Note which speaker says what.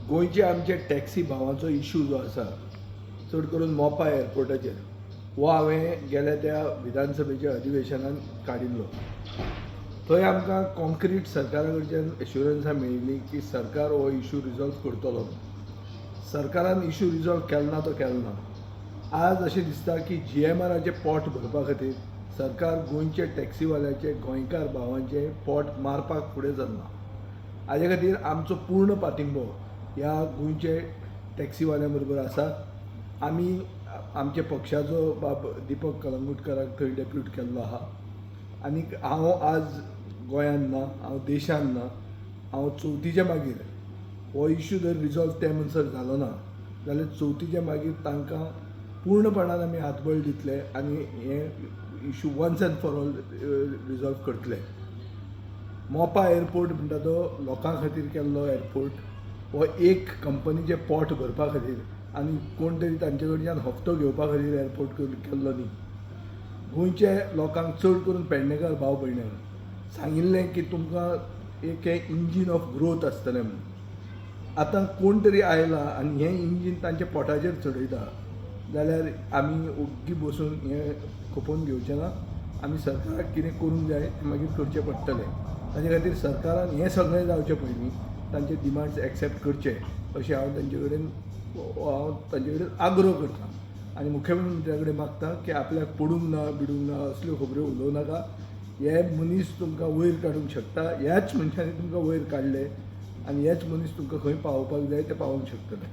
Speaker 1: गोंयचे आमचे taxi भावांचो issue जो आसा चड करून मोपा एअरपोर्टाचेर हो हांवें गेल्या त्या विधानसभेच्या अधिवेशनात काडिल्लो. थंय आमकां कॉन्क्रीट सरकारा कडच्यान एश्युरन्सां मेळिल्ली की सरकार हो इशू रिजॉल्व करतलो. सरकारान इशू रिजॉल्व केलो ना तो केलो ना. आज अशें दिसता की GMRचे पोट भरपा खातीर सरकार गोंयचे टॅक्सीवाल्याचे गोंयकार भावांचे पोट मारपाक फुडें सरना. हाजे खातीर आमचो पूर्ण पाठिंबो ह्या गोंयचे टॅक्सीवाल्यां बरोबर आसा. आमी आमच्या पक्षाचो बाब दिपक कलंगूटकाराक थंय डेप्यूट केल्लो आहा आनी हांव आज गोंयांत ना, हांव देशांत ना. हांव चवथीच्या मागीर हो इशू जर रिजॉल्व ते म्हणसर जालो ना जाल्यार चवथीच्या मागीर तांकां पूर्णपणान आमी हातबळ दितले आनी हे issue once and for all resolve करतले. मोपा एअरपोर्ट म्हणटा तो लोकां खातीर केल्लो एअरपोर्ट. हो एक कंपनीचे पोट भरपा खातीर आनी कोण तरी तांचे कडच्यान हप्तो घेवपा खातीर एअरपोर्ट केल्लो न्ही. गोंयचे लोकांक चड करून पेडणेकार भाव भयण्यांक सांगिल्लें की तुमकां एक हें इंजीन ऑफ ग्रोथ आसतलें म्हणून. आतां कोण तरी आयला आनी हें इंजीन तांच्या पोटाचेर चडयता जाल्यार आमी ओग्गी बसून हें खपोवन घेवचें ना. आमी सरकाराक कितें करूंक जाय तें मागीर करचें पडटलें. ताचे खातीर सरकारान हें सगळें जावचे पयलीं तांचे डिमांड्स एक्सेप्ट करचे अशें हांव तांचे कडेन आग्रो करतां आनी मुख्यमंत्र्या कडेन मागतां की आपल्याक पडूंक ना बिडूंक ना असल्यो खबऱ्यो उलोवं नाका. हे मनीस तुमकां वयर काडूंक शकता. ह्याच मनशांनी तुमकां वयर काडले आनी हेच मनीस तुमकां खंय पावोवपाक जाय ते पावोवंक शकतले.